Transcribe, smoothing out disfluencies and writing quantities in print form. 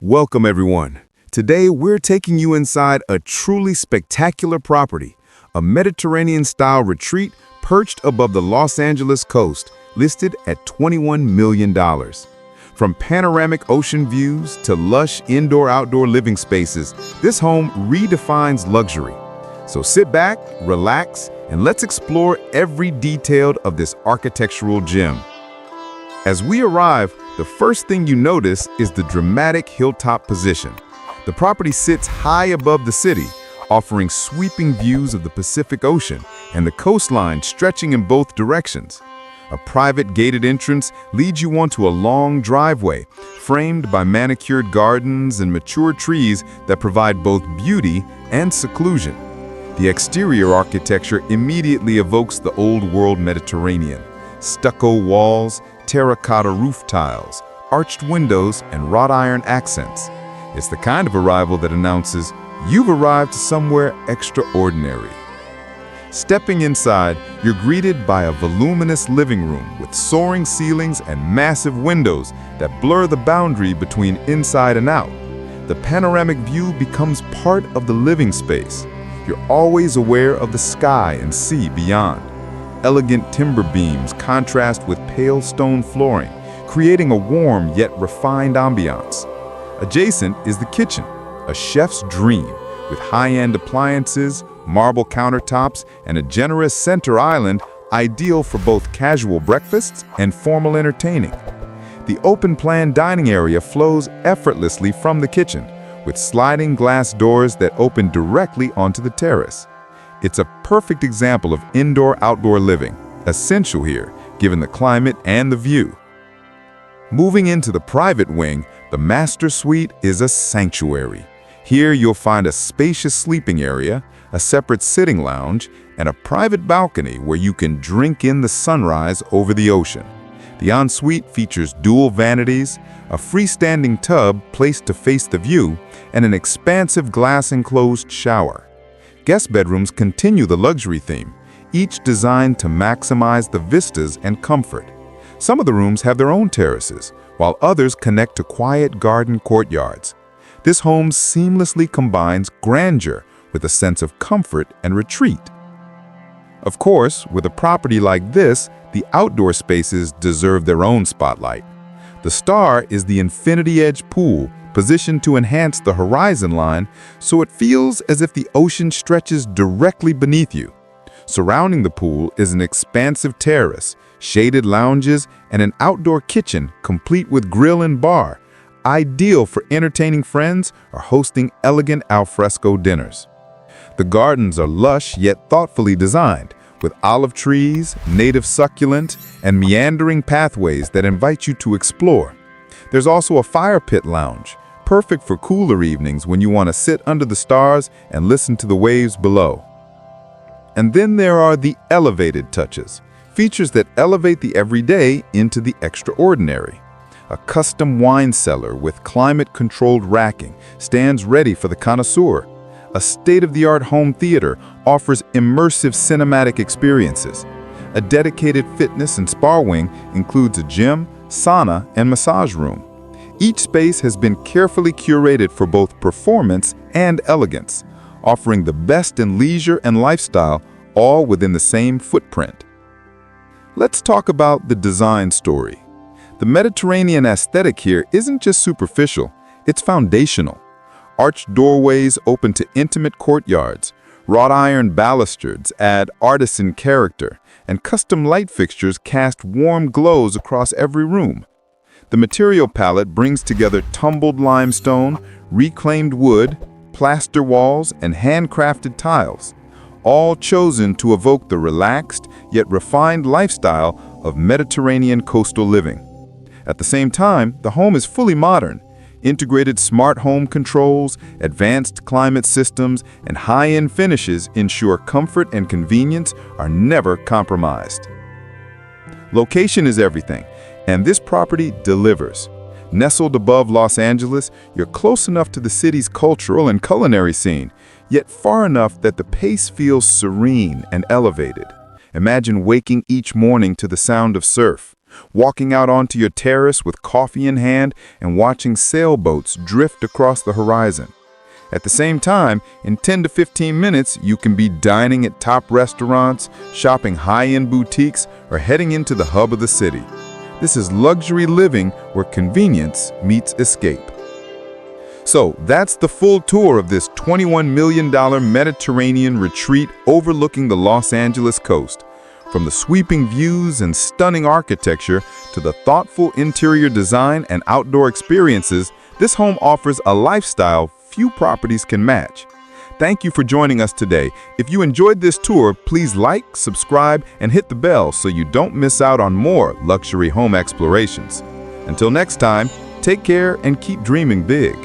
Welcome, everyone. Today, we're taking you inside a truly spectacular property, a Mediterranean-style retreat perched above the Los Angeles coast, listed at $21 million. From panoramic ocean views to lush indoor-outdoor living spaces, this home redefines luxury. So sit back, relax, and let's explore every detail of this architectural gem. As we arrive, the first thing you notice is the dramatic hilltop position. The property sits high above the city, offering sweeping views of the Pacific Ocean and the coastline stretching in both directions. A private gated entrance leads you onto a long driveway, framed by manicured gardens and mature trees that provide both beauty and seclusion. The exterior architecture immediately evokes the old-world Mediterranean. Stucco walls, terracotta roof tiles, arched windows, and wrought iron accents. It's the kind of arrival that announces, you've arrived somewhere extraordinary. Stepping inside, you're greeted by a voluminous living room with soaring ceilings and massive windows that blur the boundary between inside and out. The panoramic view becomes part of the living space. You're always aware of the sky and sea beyond. Elegant timber beams contrast with pale stone flooring, creating a warm yet refined ambiance. Adjacent is the kitchen, a chef's dream, with high-end appliances, marble countertops, and a generous center island ideal for both casual breakfasts and formal entertaining. The open-plan dining area flows effortlessly from the kitchen, with sliding glass doors that open directly onto the terrace. It's a perfect example of indoor-outdoor living, essential here, given the climate and the view. Moving into the private wing, the master suite is a sanctuary. Here you'll find a spacious sleeping area, a separate sitting lounge, and a private balcony where you can drink in the sunrise over the ocean. The ensuite features dual vanities, a freestanding tub placed to face the view, and an expansive glass-enclosed shower. Guest bedrooms continue the luxury theme, each designed to maximize the vistas and comfort. Some of the rooms have their own terraces, while others connect to quiet garden courtyards. This home seamlessly combines grandeur with a sense of comfort and retreat. Of course, with a property like this, the outdoor spaces deserve their own spotlight. The star is the infinity edge pool, positioned to enhance the horizon line so it feels as if the ocean stretches directly beneath you. Surrounding the pool is an expansive terrace, shaded lounges, and an outdoor kitchen complete with grill and bar, ideal for entertaining friends or hosting elegant alfresco dinners. The gardens are lush yet thoughtfully designed, with olive trees, native succulent, and meandering pathways that invite you to explore. There's also a fire pit lounge, perfect for cooler evenings when you want to sit under the stars and listen to the waves below. And then there are the elevated touches, features that elevate the everyday into the extraordinary. A custom wine cellar with climate-controlled racking stands ready for the connoisseur. A state-of-the-art home theater offers immersive cinematic experiences. A dedicated fitness and spa wing includes a gym, sauna, and massage room. Each space has been carefully curated for both performance and elegance, offering the best in leisure and lifestyle, all within the same footprint. Let's talk about the design story. The Mediterranean aesthetic here isn't just superficial, it's foundational. Arched doorways open to intimate courtyards, wrought iron balustrades add artisan character, and custom light fixtures cast warm glows across every room. The material palette brings together tumbled limestone, reclaimed wood, plaster walls, and handcrafted tiles, all chosen to evoke the relaxed yet refined lifestyle of Mediterranean coastal living. At the same time, the home is fully modern. Integrated smart home controls, advanced climate systems, and high-end finishes ensure comfort and convenience are never compromised. Location is everything, and this property delivers. Nestled above Los Angeles, you're close enough to the city's cultural and culinary scene, yet far enough that the pace feels serene and elevated. Imagine waking each morning to the sound of surf, walking out onto your terrace with coffee in hand and watching sailboats drift across the horizon. At the same time, in 10 to 15 minutes, you can be dining at top restaurants, shopping high-end boutiques, or heading into the hub of the city. This is luxury living where convenience meets escape. So that's the full tour of this $21 million Mediterranean retreat overlooking the Los Angeles coast. From the sweeping views and stunning architecture to the thoughtful interior design and outdoor experiences, this home offers a lifestyle few properties can match. Thank you for joining us today. If you enjoyed this tour, please like, subscribe, and hit the bell so you don't miss out on more luxury home explorations. Until next time, take care and keep dreaming big.